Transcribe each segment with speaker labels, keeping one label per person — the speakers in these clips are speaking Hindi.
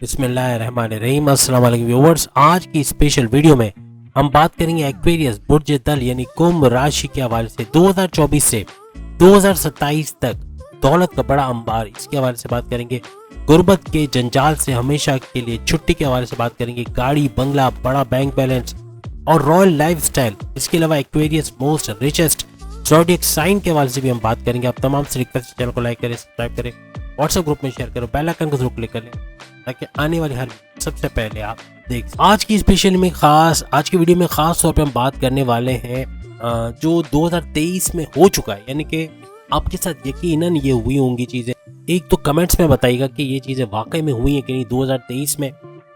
Speaker 1: बिस्मिल्लाहिर्रहमानिर्रहीम। अस्सलाम वालेकुम व्यूअर्स, आज की स्पेशल वीडियो में हम बात करेंगे एक्वेरियस बुर्ज दल यानी कुंभ राशि के हवाले से 2024 से 2027 तक दौलत का बड़ा अंबार, इसके हवाले से बात करेंगे। गुर्बत के जंजाल से हमेशा के लिए छुट्टी के हवाले से बात करेंगे। गाड़ी, बंगला, बड़ा बैंक बैलेंस और रॉयल लाइफस्टाइल, इसके अलावा Aquarius most richest zodiac sign के हवाले से भी हम बात करेंगे। आप तमाम से रिक्वेस्ट, चैनल को लाइक करें, सब्सक्राइब करें, व्हाट्सएप ग्रुप में शेयर करो, बेल आइकन को जरूर क्लिक कर लें ताकि आने वाली हर सबसे पहले आप देख सकें। आज की वीडियो में खास तौर पे हम बात करने वाले हैं जो 2023 में हो चुका है, यानी कि आपके साथ यकीनन ये हुई होंगी चीज़ें। एक तो कमेंट्स में बताइएगा कि ये चीज़ें वाकई में हुई हैं कि नहीं 2023 में,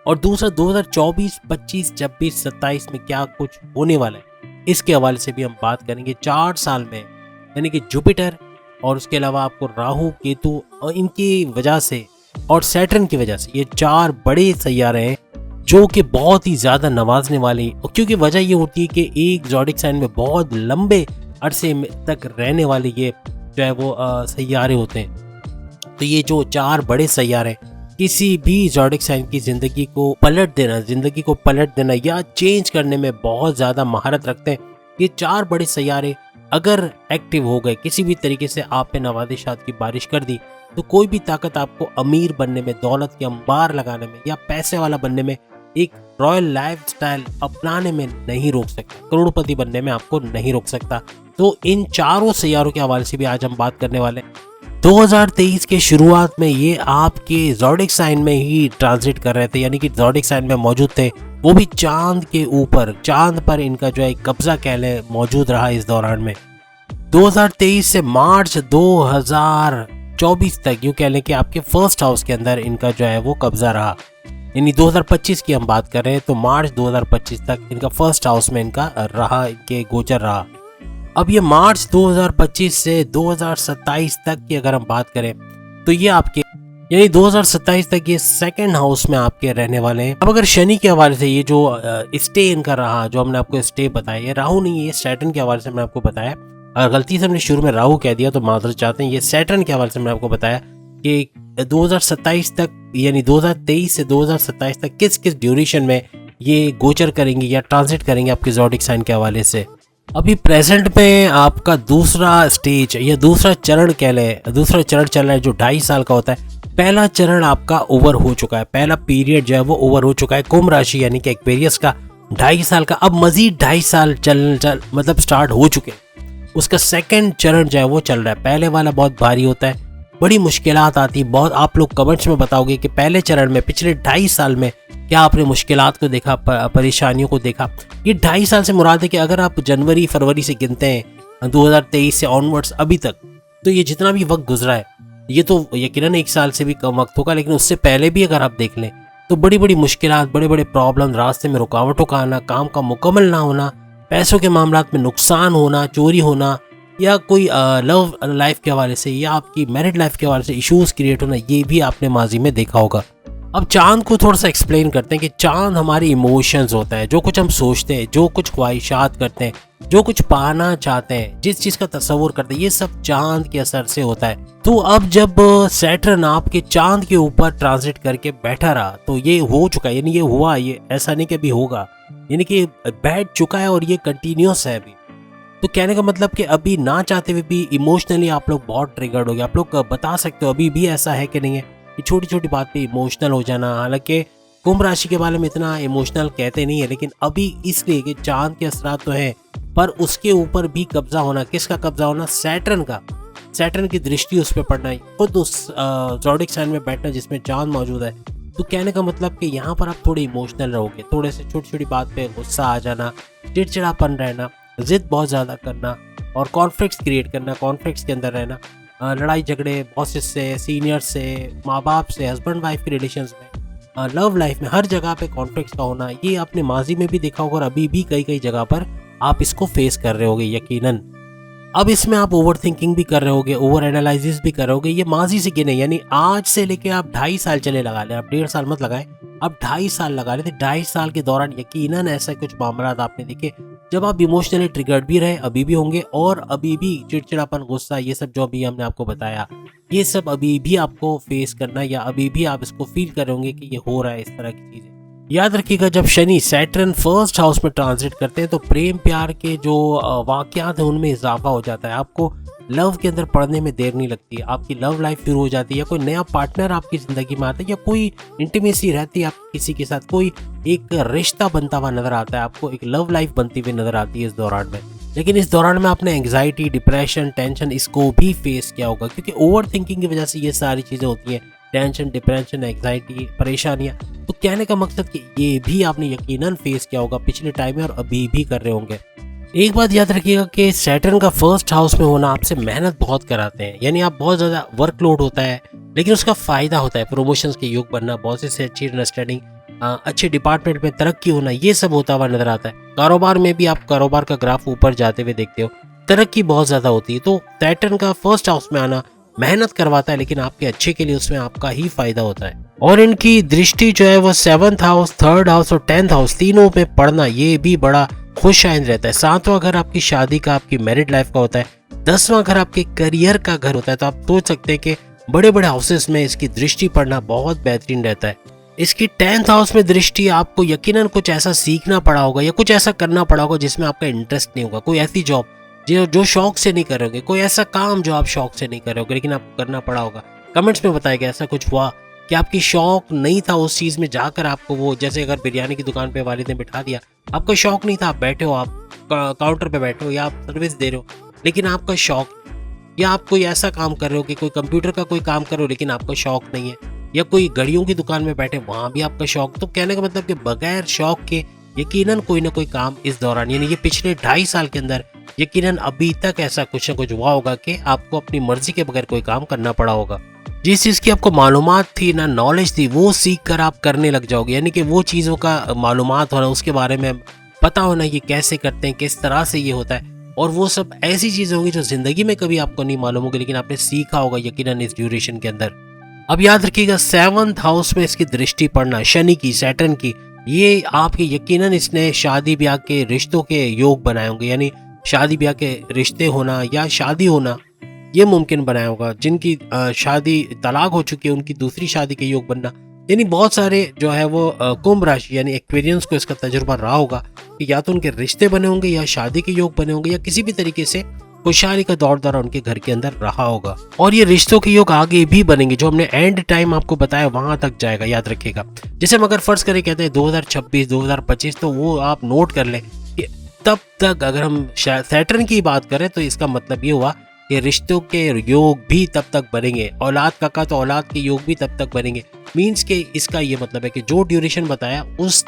Speaker 1: और दूसरा 2024, 25, 26, 27 में क्या कुछ होने वाला है, इसके हवाले से भी हम बात करेंगे। 4 साल में यानी कि जुपिटर और उसके अलावा आपको राहु, केतु और इनकी वजह से और सैटर्न की वजह से, ये 4 बड़े सैयारे हैं जो कि बहुत ही ज़्यादा नवाजने वाले हैं। और क्योंकि वजह ये होती है कि एक ज़ोडिएक साइन में बहुत लंबे अरसे तक रहने वाले ये जो है वो सैयारे होते हैं। तो ये जो 4 बड़े सैयारे किसी भी ज़ोडिएक साइन की ज़िंदगी को पलट देना या चेंज करने में बहुत ज़्यादा महारत रखते हैं। ये 4 बड़े सैयारे अगर एक्टिव हो गए, किसी भी तरीके से आप पे नवाज़िशात की बारिश कर दी, तो कोई भी ताकत आपको अमीर बनने में, दौलत के अंबार लगाने में या पैसे वाला बनने में, एक रॉयल लाइफस्टाइल अपनाने में नहीं रोक सकता, करोड़पति बनने में आपको नहीं रोक सकता। तो इन 4 सैयारों के हवाले से भी आज हम बात करने वाले हैं। 2023 के शुरुआत में ये आपके ज़ोडिएक साइन में ही ट्रांजिट कर रहे थे, यानी कि ज़ोडिएक साइन में मौजूद थे, वो भी चांद के ऊपर, चांद पर इनका जो है कब्जा कह लें मौजूद रहा। इस दौरान में 2023 से मार्च 2024 तक यूँ कह लें कि आपके फर्स्ट हाउस के अंदर इनका जो है वो कब्जा रहा। यानी 2025 की हम बात कर रहे हैं तो मार्च 2025 तक इनका फर्स्ट हाउस में इनका रहा, इनके गोचर रहा। अब ये मार्च 2025 से 2027 तक की अगर हम बात करें तो ये आपके यानी 2027 तक ये सेकंड हाउस में आपके रहने वाले हैं। अब अगर शनि के हवाले से ये जो स्टे इनका रहा, जो हमने आपको स्टे बताया, ये राहु नहीं है, ये सैटर्न के हवाले से मैंने आपको बताया। अगर गलती से हमने शुरू में राहु कह दिया तो माजरत चाहते हैं। ये सैटर्न के हवाले से मैंने आपको बताया कि 2027 तक यानी 2023 से 2027 तक किस किस ड्यूरेशन में ये गोचर करेंगे या ट्रांजिट करेंगे आपके ज़ोडिएक साइन के हवाले से। अभी प्रेजेंट में आपका दूसरा स्टेज या दूसरा चरण कह लें, दूसरा चरण चल रहा है जो 2.5 साल का होता है। पहला चरण आपका ओवर हो चुका है, पहला पीरियड जो है वो ओवर हो चुका है। कुंभ राशि यानी कि एक्वेरियस का 2.5 साल का, अब मजीद 2.5 साल चल मतलब स्टार्ट हो चुके हैं। उसका सेकंड चरण जो है वो चल रहा है। पहले वाला बहुत भारी होता है, बड़ी मुश्किलात आती है। बहुत आप लोग कमेंट्स में बताओगे कि पहले चरण में पिछले 2.5 साल में क्या आपने मुश्किलात को देखा, परेशानियों को देखा। ये 2.5 साल से मुराद है कि अगर आप जनवरी फरवरी से गिनते हैं 2023 से ऑनवर्ड्स अभी तक, तो ये जितना भी वक्त गुजरा है ये तो यकीनन 1 साल से भी कम वक्त होगा। लेकिन उससे पहले भी अगर आप देख लें तो बड़ी बड़ी मुश्किलात, बड़े बड़े प्रॉब्लम, रास्ते में रुकावटों का आना, काम का मुकम्मल ना होना, पैसों के मामलात में नुकसान होना, चोरी होना, या कोई लव लाइफ के हवाले से या आपकी मैरिड लाइफ के हवाले से इश्यूज क्रिएट होना, ये भी आपने माजी में देखा होगा। अब चांद को थोड़ा सा एक्सप्लेन करते हैं कि चांद हमारी इमोशंस होता है, जो कुछ हम सोचते हैं, जो कुछ ख्वाहिशात करते हैं, जो कुछ पाना चाहते हैं, जिस चीज़ का तस्वुर करते हैं, ये सब चांद के असर से होता है। तो अब जब सैटर्न आपके चांद के ऊपर ट्रांजिट करके बैठा रहा तो ये हो चुका है, यानी ये हुआ, ये ऐसा नहीं कि अभी होगा, यानी कि बैठ चुका है और ये कंटिन्यूस है अभी। तो कहने का मतलब कि अभी ना चाहते हुए भी इमोशनली आप लोग बहुत ट्रिगर्ड हो गए। आप लोग बता सकते हो अभी भी ऐसा है कि नहीं है कि छोटी छोटी बात पे इमोशनल हो जाना। हालांकि कुंभ राशि के बारे में इतना इमोशनल कहते नहीं है, लेकिन अभी इसलिए कि चांद के असरात तो हैं, पर उसके ऊपर भी कब्जा होना, किसका कब्जा होना? सैटर्न का। सैटर्न की दृष्टि उस पर पड़ना, खुद उस ज़ोडिएक साइन में बैठना जिसमें चांद मौजूद है। तो कहने का मतलब कि यहाँ पर आप थोड़े इमोशनल रहोगे, थोड़े से छोटी छोटी बात पे गुस्सा आ जाना, चिड़चिड़ापन रहना, जिद बहुत ज़्यादा करना और कॉन्फ्लिक्ट्स क्रिएट करना, कॉन्फ्लिक्ट्स के अंदर रहना, लड़ाई झगड़े बॉसेस से, सीनियर से, माँ बाप से, हस्बैंड वाइफ के रिलेशंस में, लव लाइफ में, हर जगह पे कॉन्फ्लिक्ट्स का होना, ये आपने माजी में भी देखा होगा और अभी भी कई कई जगह पर आप इसको फेस कर रहे होगे यकीनन। अब इसमें आप ओवर थिंकिंग भी कर रहे होगे, ओवर एनालिसिस भी कर रहे होगे। ये माजी से गिने, यानी आज से लेके आप 2.5 साल चले लगा लें, आप 1.5 साल मत लगाए, अब 2.5 साल लगा लेते। 2.5 साल के दौरान यकीनन ऐसा कुछ मामला आपने देखे जब आप इमोशनली ट्रिगर्ड भी रहे अभी भी होंगे, और अभी भी चिड़चिड़ापन, गुस्सा, ये सब जो अभी हमने आपको बताया, ये सब अभी भी आपको फेस करना, या अभी भी आप इसको फील करोगे कि ये हो रहा है, इस तरह की चीजें। याद रखिएगा, जब शनि सैटर्न फर्स्ट हाउस में ट्रांजिट करते हैं तो प्रेम प्यार के जो वाकयात है उनमें इजाफा हो जाता है। आपको लव के अंदर पढ़ने में देर नहीं लगती, आपकी लव लाइफ शुरू हो जाती है, या कोई नया पार्टनर आपकी जिंदगी में आता है, या कोई इंटीमेसी रहती है आपकी किसी के साथ, कोई एक रिश्ता बनता हुआ नजर आता है, आपको एक लव लाइफ बनती हुई नजर आती है इस दौरान में। लेकिन इस दौरान में आपने एंग्जाइटी, डिप्रेशन, टेंशन इसको भी फेस किया होगा, क्योंकि ओवर थिंकिंग की वजह से ये सारी चीजें होती हैं, टेंशन, डिप्रेशन, एंग्जाइटी, परेशानियां। तो कहने का मकसद कि ये भी आपने यकीनन फेस किया होगा पिछले टाइम में, और अभी भी कर रहे होंगे। एक बात याद रखिएगा कि सैटर्न का फर्स्ट हाउस में होना आपसे मेहनत बहुत कराते हैं, यानी आप बहुत ज़्यादा वर्कलोड होता है, लेकिन उसका फ़ायदा होता है, प्रमोशंस के योग बनना, बॉसेस से अच्छी अंडरस्टैंडिंग, अच्छे डिपार्टमेंट में तरक्की होना, ये सब होता हुआ नजर आता है। कारोबार में भी आप कारोबार का ग्राफ ऊपर जाते हुए देखते हो, तरक्की बहुत ज़्यादा होती है। तो सैटर्न का फर्स्ट हाउस में आना मेहनत करवाता है, लेकिन आपके अच्छे के लिए उसमें आपका ही फायदा होता है। और इनकी दृष्टि जो है वो 7th हाउस, 3rd हाउस और 10th हाउस तीनों में पड़ना, ये भी बड़ा खुश आइंद रहता है। 7वां घर आपकी शादी का, आपकी मैरिड लाइफ का होता है। 10वां घर आपके करियर का घर होता है। तो आप सोच सकते हैं कि बड़े बड़े हाउसेस में इसकी दृष्टि पड़ना बहुत बेहतरीन रहता है। इसकी 10th हाउस में दृष्टि आपको यकीनन कुछ ऐसा सीखना पड़ा होगा, या कुछ ऐसा करना पड़ा होगा जिसमें आपका इंटरेस्ट नहीं होगा, कोई ऐसी जॉब जो शौक से नहीं करोगे, कोई ऐसा काम जो आप शौक से नहीं करोगे लेकिन आपको करना पड़ा होगा। कमेंट्स में बताइएगा ऐसा कुछ हुआ कि आपकी शौक नहीं था उस चीज़ में जाकर आपको, वो जैसे अगर बिरयानी की दुकान पे वालिद ने बिठा दिया, आपका शौक नहीं था, आप बैठे हो, आप काउंटर पे बैठे हो, या आप सर्विस दे रहे हो, लेकिन आपका शौक, या आप कोई ऐसा काम कर रहे हो कि कोई कंप्यूटर का कोई काम कर रहे हो लेकिन आपका शौक नहीं है, या कोई घड़ियों की दुकान में बैठे वहाँ भी आपका शौक। तो कहने का मतलब कि बगैर शौक के यकीनन कोई ना कोई काम इस दौरान, यानी ये पिछले 2.5 साल के अंदर यकीनन अभी तक ऐसा कुछ ना कुछ हुआ होगा कि आपको अपनी मर्जी के बगैर कोई काम करना पड़ा होगा। जिस चीज़ की आपको मालूमात थी ना, नॉलेज थी, वो सीख कर आप करने लग जाओगे, यानी कि वो चीज़ों का मालूमात होना, उसके बारे में पता होना ये कैसे करते हैं, किस तरह से ये होता है, और वो सब ऐसी चीज़ें होंगी जो ज़िंदगी में कभी आपको नहीं मालूम होगी, लेकिन आपने सीखा होगा यकीनन इस ड्यूरेशन के अंदर। अब याद रखिएगा 7th हाउस में इसकी दृष्टि पड़ना शनि की, सैटर्न की, ये आपके यकीनन इसने शादी ब्याह के रिश्तों के योग बनाए होंगे, यानी शादी ब्याह के रिश्ते होना या शादी होना ये मुमकिन बनाया होगा। जिनकी शादी तलाक हो चुकी है उनकी दूसरी शादी के योग बनना, यानी बहुत सारे जो है वो कुंभ राशि यानी एक्वेरियंस को इसका तजुर्बा रहा होगा कि या तो उनके रिश्ते बने होंगे, या शादी के योग बने होंगे, या किसी भी तरीके से खुशहाली का दौर दौरा उनके घर के अंदर रहा होगा। और ये रिश्तों के योग आगे भी बनेंगे, जो हमने एंड टाइम आपको बताया वहां तक जाएगा, याद रखिएगा। जैसे हम अगर फर्ज करें कहते हैं 2026 2025, तो वो आप नोट कर लें कि तब तक अगर हम सैटर्न की बात करें तो इसका मतलब ये हुआ कि रिश्तों के योग भी तब तक बनेंगे, औलाद का तो औलाद के योग भी तब तक बनेंगे। मीन्स के इसका ये मतलब है कि जो ड्यूरेशन बताया उस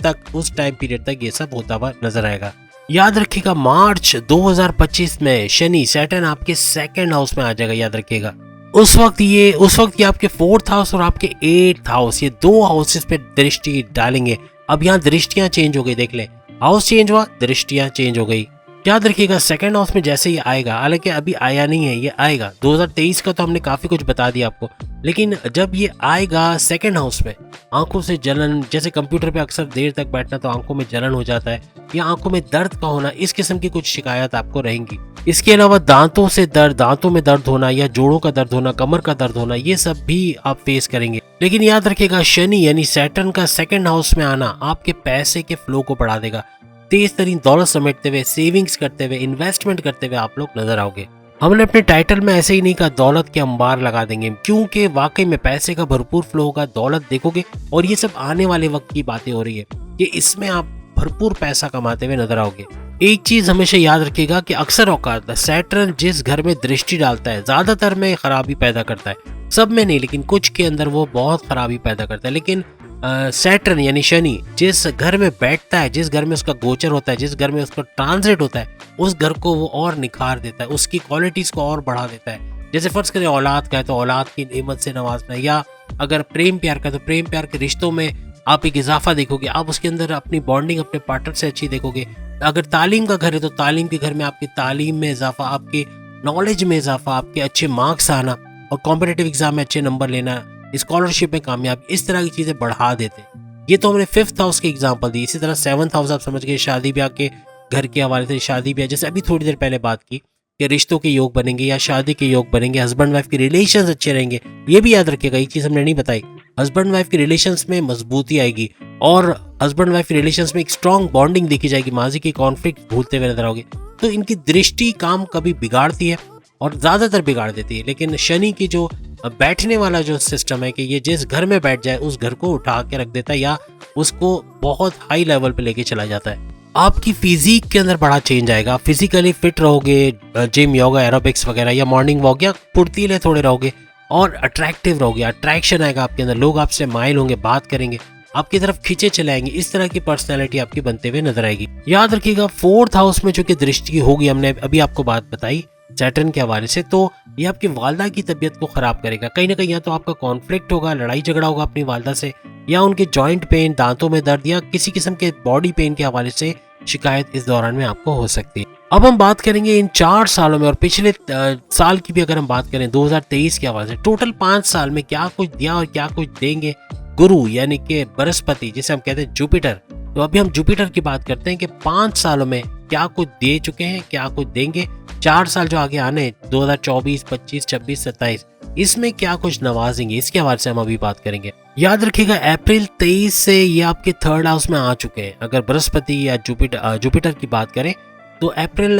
Speaker 1: टाइम पीरियड तक ये सब होता हुआ नजर आएगा। याद रखिएगा मार्च 2025 में शनि सैटर्न आपके 2nd हाउस में आ जाएगा, याद रखिएगा। उस वक्त ये आपके 4th हाउस और आपके 8th हाउस, ये 2 हाउसेस पे दृष्टि डालेंगे। अब यहाँ दृष्टियां चेंज हो गई, देख ले, हाउस चेंज हुआ, दृष्टियां चेंज हो गई। याद रखिएगा 2nd हाउस में जैसे ये आएगा, हालांकि अभी आया नहीं है, ये आएगा 2023 का, तो हमने काफी कुछ बता दिया आपको, लेकिन जब ये आएगा 2nd हाउस में, आंखों से जलन, जैसे कंप्यूटर पे अक्सर देर तक बैठना तो आंखों में जलन हो जाता है, या आंखों में दर्द का होना, इस किस्म की कुछ शिकायत आपको रहेंगी। इसके अलावा दांतों में दर्द होना, या जोड़ों का दर्द होना, कमर का दर्द होना, ये सब भी आप फेस करेंगे। लेकिन याद रखिएगा शनि यानी सैटर्न का 2nd हाउस में आना आपके पैसे के फ्लो को बढ़ा देगा। तेज तरीन दौलत समेटते हुए, सेविंग्स करते हुए, इन्वेस्टमेंट करते हुए आप लोग नजर आओगे। हमने अपने टाइटल में ऐसे ही नहीं कहा दौलत के अंबार लगा देंगे, क्योंकि वाकई में पैसे का भरपूर फ्लो होगा, दौलत देखोगे, और ये सब आने वाले वक्त की बातें हो रही है कि इसमें आप भरपूर पैसा कमाते हुए नजर आओगे। एक चीज हमेशा याद रखिएगा कि अक्सर औकात सैटर्न जिस घर में दृष्टि डालता है ज्यादातर में खराबी पैदा करता है, सब में नहीं लेकिन कुछ के अंदर वो बहुत खराबी पैदा करता है। लेकिन सैटर्न यानी शनि जिस घर में बैठता है, जिस घर में उसका गोचर होता है, जिस घर में उसका ट्रांजिट होता है, उस घर को वो और निखार देता है, उसकी क्वालिटीज को और बढ़ा देता है। जैसे फर्ज करें औलाद का है तो औलाद की नेमत से नवाजना, या अगर प्रेम प्यार का तो प्रेम प्यार के रिश्तों में आप एक इजाफा देखोगे, आप उसके अंदर अपनी बॉन्डिंग अपने पार्टनर से अच्छी देखोगे। अगर तालीम का घर है तो तालीम के घर में आपकी तालीम में इजाफा, आपकी नॉलेज में इजाफा, आपके अच्छे मार्क्स आना, और कॉम्पिटिटिव एग्जाम में अच्छे नंबर लेना, स्कॉलरशिप में कामयाब, इस तरह की चीजें बढ़ा देते हैं। ये तो हमने 5th हाउस के एग्जांपल दी। इसी तरह 7th हाउस आप समझ गए, शादी ब्याह के घर के हवाले से, शादी ब्याह, जैसे अभी थोड़ी देर पहले बात की कि रिश्तों के योग बनेंगे या शादी के योग बनेंगे, हस्बैंड वाइफ के रिलेशंस अच्छे रहेंगे। ये भी याद रखिएगा, एक चीज हमने नहीं बताई, हस्बैंड वाइफ के रिलेशंस में मजबूती आएगी और हस्बैंड वाइफ के रिलेशंस में एक स्ट्रॉन्ग बॉन्डिंग देखी जाएगी, माजी के कॉन्फ्लिक्ट भूलते हुए नजर आओगे। तो इनकी दृष्टि काम कभी बिगाड़ती है और ज्यादातर बिगाड़ देती है, लेकिन शनि की जो बैठने वाला जो सिस्टम है कि ये जिस घर में बैठ जाए उस घर को उठा के रख देता है या उसको बहुत हाई लेवल पे लेके चला जाता है। आपकी फिजिक के अंदर बड़ा चेंज आएगा, फिजिकली फिट रहोगे, जिम, योगा, एरोबिक्स वगैरह या मॉर्निंग वॉक या फुर्तीले थोड़े रहोगे और अट्रैक्टिव रहोगे, अट्रैक्शन आएगा आपके अंदर, लोग आपसे माइल होंगे, बात करेंगे, आपकी तरफ खींचे चले आएंगे, इस तरह की पर्सनैलिटी आपकी बनते हुए नजर आएगी। याद रखिएगा 4th हाउस में जो कि दृष्टि होगी, हमने अभी आपको बात बताई सैटर्न के हवाले से, तो ये आपकी वालदा की तबीयत को खराब करेगा। कहीं ना कहीं या तो आपका कॉन्फ्लिक्ट होगा, लड़ाई झगड़ा होगा अपनी वालदा से, या उनके जॉइंट पेन, दांतों में दर्द या किसी किस्म के बॉडी पेन के हवाले से शिकायत इस दौरान में आपको हो सकती है। अब हम बात करेंगे इन 4 सालों में और पिछले साल की भी अगर हम बात करें 2023 के हवाले से, टोटल 5 साल में क्या कुछ दिया और क्या कुछ देंगे गुरु यानी कि बृहस्पति, जिसे हम कहते हैं जुपिटर। तो अभी हम जुपिटर की बात करते हैं कि 5 सालों में क्या कुछ दे चुके हैं, क्या कुछ देंगे, 4 साल जो आगे आने 2024, 25, 26, 27, इसमें क्या कुछ नवाजेंगे, इसके हवाले से हम अभी बात करेंगे। याद रखिएगा अप्रैल 23 से ये आपके 3rd हाउस में आ चुके हैं। अगर बृहस्पति या जुपिटर की बात करें तो अप्रैल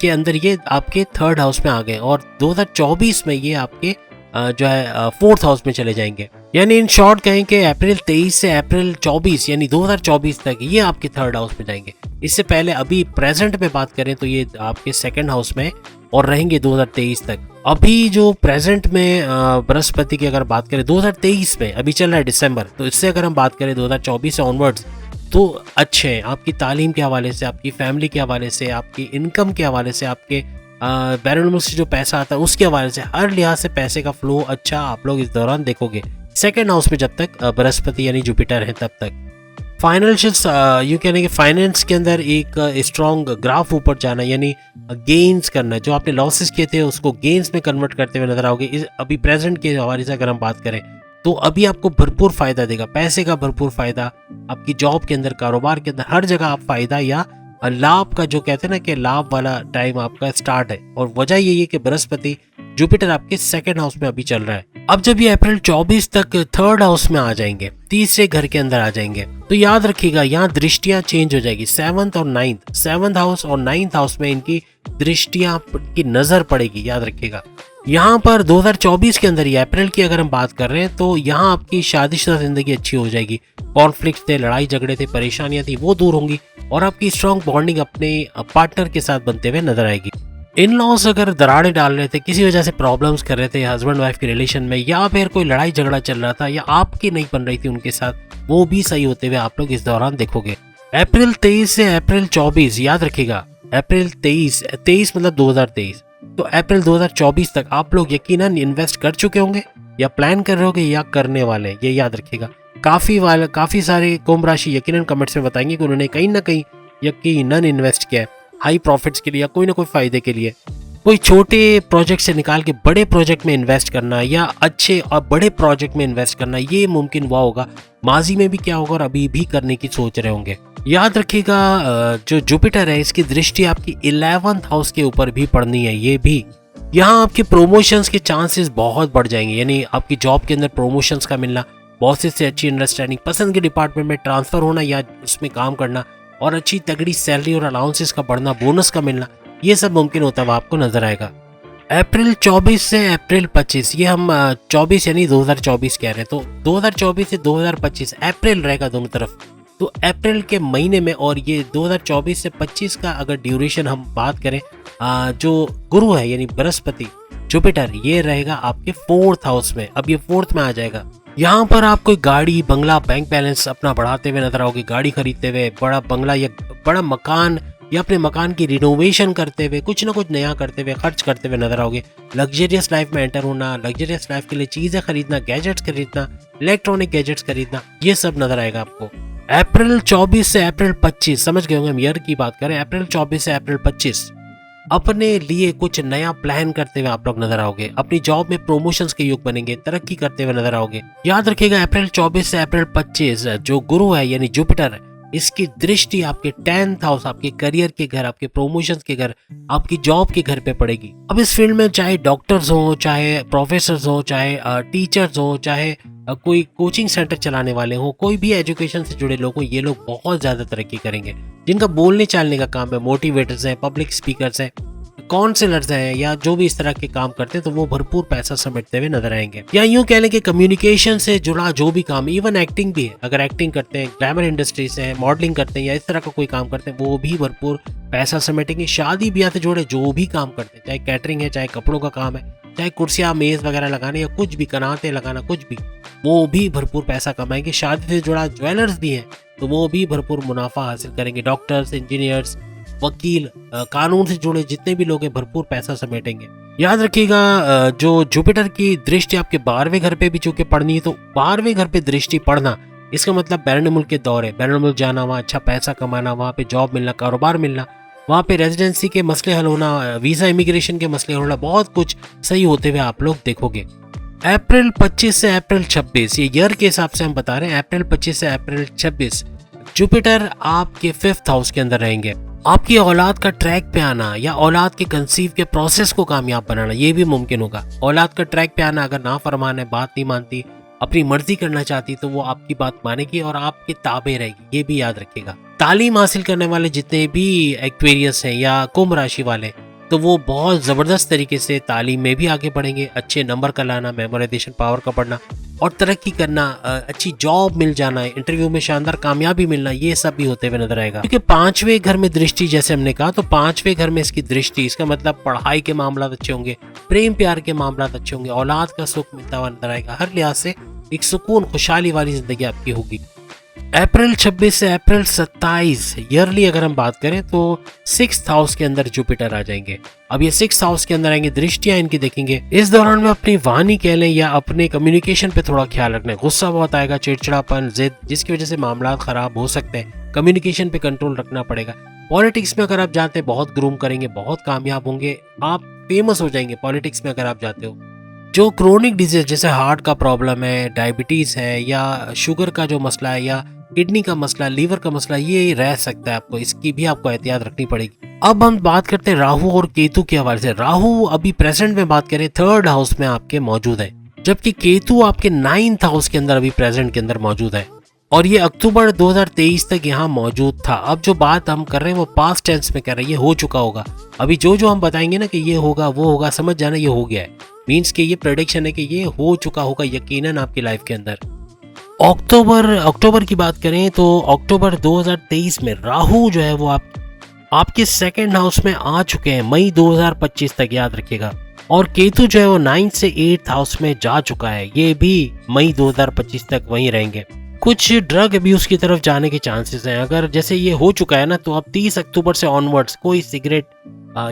Speaker 1: के अंदर ये आपके 3rd हाउस में आ गए और 2024 में ये आपके जो है 4th हाउस में चले जाएंगे। यानी इन शॉर्ट कहें कि अप्रैल 23 से अप्रैल 24 यानी 2024 तक ये आपके 3rd हाउस में जाएंगे। इससे पहले अभी प्रेजेंट में बात करें तो ये आपके 2nd हाउस में और रहेंगे 2023 तक। अभी जो प्रेजेंट में बृहस्पति की अगर बात करें 2023 में अभी चल रहा है दिसंबर, तो इससे अगर हम बात करें 2024 से ऑनवर्ड्स तो अच्छे हैं आपकी तालीम के हवाले से, आपकी फैमिली के हवाले से, आपकी इनकम के हवाले से, आपके बैरन से जो पैसा आता है उसके हवाले से, हर लिहाज से पैसे का फ्लो अच्छा आप लोग इस दौरान देखोगे 2nd हाउस में जब तक बृहस्पति यानी जुपिटर है तब तक। फाइनेंशियल्स यूँ कहने के फाइनेंस के अंदर एक स्ट्रॉन्ग ग्राफ ऊपर जाना यानी गेन्स करना, जो आपने लॉसेस किए थे उसको गेन्स में कन्वर्ट करते हुए नजर आओगे। अभी प्रेजेंट के हवाले से अगर हम बात करें तो अभी आपको भरपूर फायदा देगा, पैसे का भरपूर फायदा, आपकी जॉब के अंदर, कारोबार के अंदर, हर जगह आप फायदा या लाभ का जो कहते हैं ना कि लाभ वाला टाइम आपका स्टार्ट है। और वजह यही है कि बृहस्पति जुपिटर आपके 2nd हाउस में अभी चल रहा है। अब जब ये अप्रैल 24 तक 3rd हाउस में आ जाएंगे, तीसरे घर के अंदर आ जाएंगे, तो याद रखिएगा यहाँ दृष्टियां चेंज हो जाएगी। 7th और 9th, 7th हाउस और 9th हाउस में इनकी दृष्टियां की नजर पड़ेगी। याद रखिएगा यहाँ पर 2024 के अंदर, ये अप्रैल की अगर हम बात कर रहे हैं तो यहाँ आपकी शादीशुदा जिंदगी अच्छी हो जाएगी। कॉन्फ्लिक्ट थे, लड़ाई झगड़े थे, परेशानियां थी, वो दूर होंगी और आपकी स्ट्रॉन्ग बॉन्डिंग अपने पार्टनर के साथ बनते हुए नजर आएगी। इन लॉज अगर दरारें डाल रहे थे, किसी वजह से प्रॉब्लम्स कर रहे थे हस्बैंड वाइफ के रिलेशन में, या फिर कोई लड़ाई झगड़ा चल रहा था या आपकी नहीं बन रही थी उनके साथ, वो भी सही होते हुए आप लोग इस दौरान देखोगे। अप्रैल 23 से अप्रैल 24, याद रखिएगा अप्रैल 23 मतलब 2023, तो अप्रैल 2024 तक आप लोग यकीनन इन्वेस्ट कर चुके होंगे या प्लान कर रहे होंगे या करने वाले, ये याद रखिएगा। काफी सारे कुंभ राशि यकीनन कमेंट्स में बताएंगे कि उन्होंने कहीं ना कहीं यकीनन इन्वेस्ट किया है हाई प्रॉफिट्स के लिए या कोई ना कोई फायदे के लिए। कोई छोटे प्रोजेक्ट से निकाल के बड़े प्रोजेक्ट में इन्वेस्ट करना या अच्छे और बड़े प्रोजेक्ट में इन्वेस्ट करना, ये मुमकिन हुआ होगा, माजी में भी क्या होगा और अभी भी करने की सोच रहे होंगे। याद रखिएगा जो जुपिटर है इसकी दृष्टि आपकी 11th हाउस के ऊपर भी पड़नी है। ये भी यहाँ आपके प्रोमोशंस के चांसेस बहुत बढ़ जाएंगे, यानी आपकी जॉब के अंदर प्रोमोशंस का मिलना, बॉसेस से अच्छी अंडरस्टैंडिंग, पसंद के डिपार्टमेंट में ट्रांसफर होना या उसमें काम करना और अच्छी तगड़ी सैलरी और अलाउंसेस का बढ़ना, बोनस का मिलना, ये सब मुमकिन होता हुआ आपको नजर आएगा। अप्रैल 24 से अप्रैल 25, ये हम 24 यानी 2024 कह रहे हैं, तो 2024 से 2025 अप्रैल रहेगा दोनों तरफ। तो अप्रैल के महीने में और ये 2024 से 25 का अगर ड्यूरेशन हम बात करें, जो गुरु है यानी बृहस्पति जुपिटर, ये रहेगा आपके 4th हाउस में। अब ये 4th में आ जाएगा। यहाँ पर आप कोई गाड़ी, बंगला, बैंक बैलेंस अपना बढ़ाते हुए नजर आओगे, गाड़ी खरीदते हुए, बड़ा बंगला या बड़ा मकान या अपने मकान की रिनोवेशन करते हुए, कुछ ना कुछ नया करते हुए, खर्च करते हुए नजर आओगे। लग्जरियस लाइफ में एंटर होना, लग्जरियस लाइफ के लिए चीजें खरीदना, गैजेट्स खरीदना, इलेक्ट्रॉनिक गैजेट्स खरीदना, ये सब नजर आएगा आपको। अप्रैल 24 से अप्रैल 25, समझ गए होंगे हम ईयर की बात करें, अप्रैल 24 से अप्रैल 25 अपने लिए कुछ नया प्लान करते हुए आप लोग नजर आओगे। अपनी जॉब में प्रमोशंस के योग बनेंगे, तरक्की करते हुए नजर आओगे। याद रखिएगा अप्रैल 24 से अप्रैल 25 जो गुरु है यानी जुपिटर है इसकी दृष्टि आपके 10th हाउस, आपके करियर के घर, आपके प्रमोशंस के घर, आपकी जॉब के घर पे पड़ेगी। अब इस फील्ड में चाहे डॉक्टर्स हो, चाहे प्रोफेसर्स हो, चाहे टीचर्स हो, चाहे कोई कोचिंग सेंटर चलाने वाले हो, कोई भी एजुकेशन से जुड़े लोग हो, ये लोग बहुत ज्यादा तरक्की करेंगे। जिनका बोलने चालने का काम है, मोटिवेटर्स हैं, पब्लिक स्पीकर्स हैं, काउंसलर्स हैं, या जो भी इस तरह के काम करते हैं, तो वो भरपूर पैसा समेटते हुए नजर आएंगे। या यूं कह लें कि कम्युनिकेशन से जुड़ा जो भी काम, इवन एक्टिंग भी है, अगर एक्टिंग करते हैं, ग्लैमर इंडस्ट्री से हैं, मॉडलिंग करते हैं, या इस तरह का कोई काम करते हैं, वो भी भरपूर पैसा समेटेंगे। शादी ब्याह से जुड़े जो भी काम करते हैं, चाहे कैटरिंग है, चाहे कपड़ों का काम है, चाहे कुर्सियां मेज वगैरह लगाने, या कुछ भी कराते लगाना, कुछ भी, वो भी भरपूर पैसा कमाएंगे। शादी से जुड़ा ज्वेलर्स भी है, तो वो भी भरपूर मुनाफा हासिल करेंगे। डॉक्टर्स, इंजीनियर्स, वकील, कानून से जुड़े जितने भी लोग हैं, भरपूर पैसा समेटेंगे। याद रखिएगा, जो जुपिटर की दृष्टि आपके 12वें घर पे भी चूंकि पड़नी है, तो 12वें घर पे दृष्टि पड़ना, इसका मतलब बैरून मुल्क के दौरे, बैरून मुल्क जाना, वहाँ अच्छा पैसा कमाना, वहाँ पे जॉब मिलना, कारोबार मिलना, वहाँ पे रेजिडेंसी के मसले हल होना, वीजा इमिग्रेशन के मसले होना, बहुत कुछ सही होते हुए आप लोग देखोगे। अप्रैल 25 से अप्रैल 26, ये ईयर के हिसाब से हम बता रहे हैं, अप्रैल 25 से अप्रैल 26 जुपिटर आपके 5th हाउस के अंदर रहेंगे। आपकी औलाद का ट्रैक पे आना, या औलाद के कंसीव के प्रोसेस को कामयाब बनाना, ये भी मुमकिन होगा। औलाद का ट्रैक पे आना, अगर नाफरमान है, बात नहीं मानती, अपनी मर्जी करना चाहती, तो वो आपकी बात मानेगी और आपके ताबे रहेगी, ये भी याद रखिएगा। तालीम हासिल करने वाले जितने भी एक्वेरियस हैं या कुंभ राशि वाले, तो वो बहुत ज़बरदस्त तरीके से तालीम में भी आगे बढ़ेंगे। अच्छे नंबर का लाना, मेमोराइजेशन पावर का बढ़ना और तरक्की करना, अच्छी जॉब मिल जाना, इंटरव्यू में शानदार कामयाबी मिलना, ये सब भी होते हुए नजर आएगा। क्योंकि 5वें घर में दृष्टि, जैसे हमने कहा, तो 5वें घर में इसकी दृष्टि, इसका मतलब पढ़ाई के मामला अच्छे होंगे, प्रेम प्यार के मामला अच्छे होंगे, औलाद का सुख मिलता हुआ नजर आएगा। हर लिहाज से एक सुकून, खुशहाली वाली जिंदगी आपकी होगी। अप्रैल 26 से अप्रैल 27 ईयरली अगर हम बात करें, तो 6th हाउस के अंदर जुपिटर आ जाएंगे। अब ये 6th हाउस के अंदर आएंगे, दृष्टियां इनकी देखेंगे। इस दौरान में अपनी वाणी कह लें या अपने कम्युनिकेशन पे थोड़ा ख्याल रखना है। गुस्सा बहुत आएगा, चिड़चिड़ापन, जिद, जिसकी वजह से मामला खराब हो सकते हैं। कम्युनिकेशन पे कंट्रोल रखना पड़ेगा। पॉलिटिक्स में अगर आप जाते हैं, बहुत ग्रूम करेंगे, बहुत कामयाब होंगे, आप फेमस हो जाएंगे पॉलिटिक्स में अगर आप जाते हो। जो क्रोनिक डिजीज जैसे हार्ट का प्रॉब्लम है, डायबिटीज है, या शुगर का जो मसला है, या किडनी का मसला, लीवर का मसला, ये रह सकता है आपको, इसकी भी आपको एहतियात रखनी पड़ेगी। अब हम बात करते हैं राहु और केतु के हवाले से। राहु अभी प्रेजेंट में बात करें 3rd हाउस में आपके मौजूद है, जबकि केतु आपके 9th हाउस के अंदर अभी प्रेजेंट के अंदर मौजूद है, और ये अक्टूबर 2023 तक यहाँ मौजूद था। अब जो बात हम कर रहे हैं वो पास्ट टेंस में कर रहे हैं, ये हो चुका होगा। अभी जो हम बताएंगे ना कि ये होगा, वो होगा, समझ जाना ये हो गया है, मीन्स कि ये प्रेडिक्शन है कि ये हो चुका होगा यकीनन आपकी लाइफ के अंदर। अक्टूबर की बात करें तो अक्टूबर 2023 में राहु जो है वो आपके 2nd हाउस में आ चुके हैं, मई 2025 तक, याद रखिएगा। और केतु जो है वो 9th से 8th हाउस में जा चुका है, ये भी मई 2025 तक वहीं रहेंगे। कुछ ड्रग अब्यूज की तरफ जाने के चांसेस हैं। अगर जैसे ये हो चुका है ना, तो अब 30 अक्टूबर से ऑनवर्ड्स कोई सिगरेट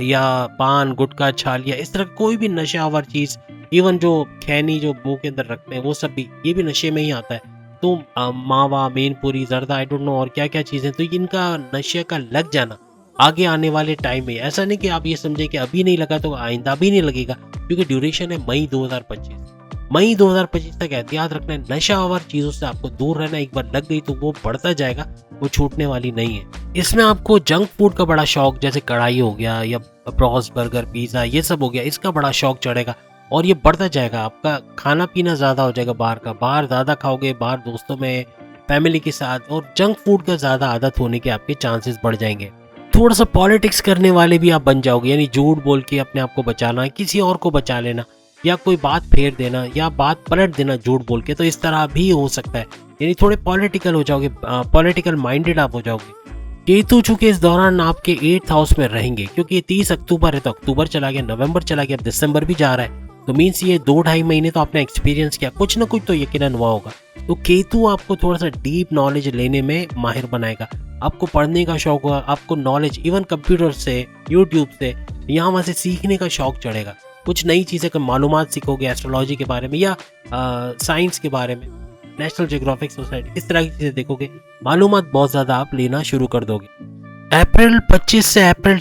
Speaker 1: या पान, गुटखा, छालिया, इस तरह कोई भी नशावर चीज, इवन जो खैनी जो मुंह के अंदर रखते हैं, वो सब भी, ये भी नशे में ही आता है। तो मावा, मेनपुरी, जर्दा, आई डोंट नो और क्या क्या चीजें, तो इनका नशे का लग जाना आगे आने वाले टाइम में, ऐसा नहीं कि आप ये समझे कि अभी नहीं लगा तो आइंदा भी नहीं लगेगा, क्योंकि ड्यूरेशन है मई 2025 तक। एहतियात रखना है, नशावर चीजों से आपको दूर रहना। एक बार लग गई तो वो बढ़ता जाएगा, वो छूटने वाली नहीं है। इसमें आपको जंक फूड का बड़ा शौक, जैसे कढ़ाई हो गया या ब्रॉस, बर्गर, पिज्जा, ये सब हो गया, इसका बड़ा शौक चढ़ेगा और ये बढ़ता जाएगा। आपका खाना पीना ज्यादा हो जाएगा, बाहर ज्यादा खाओगे, बाहर दोस्तों में, फैमिली के साथ, और जंक फूड का ज्यादा आदत होने के आपके चांसेस बढ़ जाएंगे। थोड़ा सा पॉलिटिक्स करने वाले भी आप बन जाओगे, यानी झूठ बोल के अपने आप को बचाना, किसी और को बचा लेना, या कोई बात फेर देना या बात पलट देना झूठ बोल के, तो इस तरह भी हो सकता है। यानी थोड़े पॉलिटिकल हो जाओगे, पॉलिटिकल माइंडेड आप हो जाओगे। केतु चूंकि इस दौरान आपके 8th हाउस में रहेंगे, क्योंकि ये 30 अक्टूबर है, तो अक्टूबर चला गया, नवंबर चला गया, दिसंबर भी जा रहा है, तो मीन्स ये 2-2.5 महीने तो आपने एक्सपीरियंस किया, कुछ ना कुछ तो यकीनन हुआ होगा। तो केतु आपको थोड़ा सा डीप नॉलेज लेने में माहिर बनाएगा, आपको पढ़ने का शौक होगा, आपको नॉलेज इवन कंप्यूटर से, यूट्यूब से, यहाँ वहाँ से सीखने का शौक चढ़ेगा। कुछ नई चीज़ें का मालूमात सीखोगे, एस्ट्रोलॉजी के बारे में या साइंस के बारे में, नेशनल जियोग्राफिक सोसाइटी, इस तरह की चीज़ें देखोगे, मालूमात बहुत ज़्यादा आप लेना शुरू कर दोगे। अप्रैल 25 से अप्रैल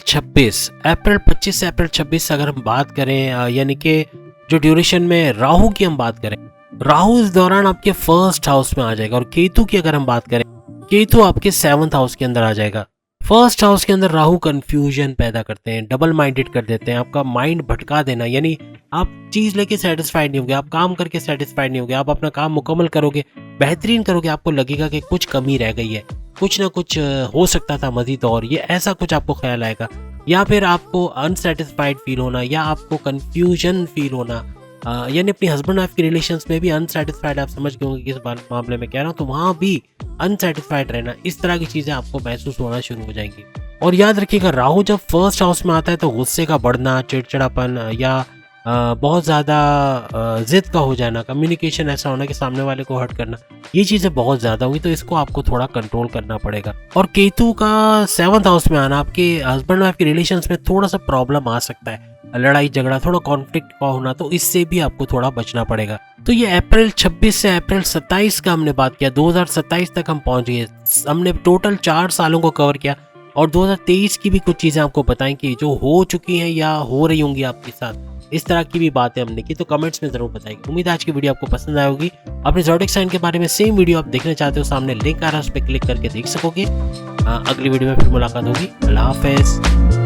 Speaker 1: 26 अगर हम बात करें, यानी कि जो ड्यूरेशन में राहु की हम बात करें, राहु इस दौरान आपके 1st हाउस में आ जाएगा। और केतु की अगर हम बात करें, केतु आपके 7th हाउस के अंदर आ जाएगा। फर्स्ट हाउस के अंदर राहु कंफ्यूजन पैदा करते हैं, डबल माइंडेड कर देते हैं, आपका माइंड भटका देना, यानी आप चीज लेके सेटिस्फाइड नहीं होगे, आप काम करके सेटिस्फाइड नहीं होगे, आप अपना काम मुकम्मल करोगे, बेहतरीन करोगे, आपको लगेगा कि कुछ कमी रह गई है, कुछ ना कुछ हो सकता था मजीद, और ये ऐसा कुछ आपको ख्याल आएगा, या फिर आपको अनसेटिस्फाइड फील होना, या आपको कंफ्यूजन फील होना, यानी अपनी हस्बैंड वाइफ के रिलेशंस में भी अनसेटिस्फाइड, आप समझ गए होंगे किस मामले में कह रहा हूँ, तो वहाँ भी अनसेटिस्फाइड रहना, इस तरह की चीज़ें आपको महसूस होना शुरू हो जाएंगी। और याद रखिएगा, राहु जब फर्स्ट हाउस में आता है तो गुस्से का बढ़ना, चिड़चिड़ापन, या बहुत ज़्यादा जिद का हो जाना, कम्युनिकेशन ऐसा होना कि सामने वाले को हर्ट करना, ये चीज़ें बहुत ज़्यादा हुई, तो इसको आपको थोड़ा कंट्रोल करना पड़ेगा। और केतु का 7th हाउस में आना आपके हस्बैंड वाइफ के रिलेशंस में थोड़ा सा प्रॉब्लम आ सकता है, लड़ाई झगड़ा, थोड़ा कॉन्फ्लिक्ट का होना, तो इससे भी आपको थोड़ा बचना पड़ेगा। तो ये अप्रैल 26 से अप्रैल 27 का हमने बात किया, 2027 तक हम पहुंच गए, हमने टोटल 4 सालों को कवर किया, और 2023 की भी कुछ चीज़ें आपको बताएं कि जो हो चुकी हैं या हो रही होंगी आपके साथ, इस तरह की भी बातें हमने की, तो कमेंट्स में जरूर बताइए। उम्मीद है आज की वीडियो आपको पसंद आई होगी। अपने ज़ोडिएक साइन के बारे में सेम वीडियो आप देखना चाहते हो, सामने लिंक आ रहा है, उस पर क्लिक करके देख सकोगे। अगली वीडियो में फिर मुलाकात होगी। अल्लाह हाफिज़।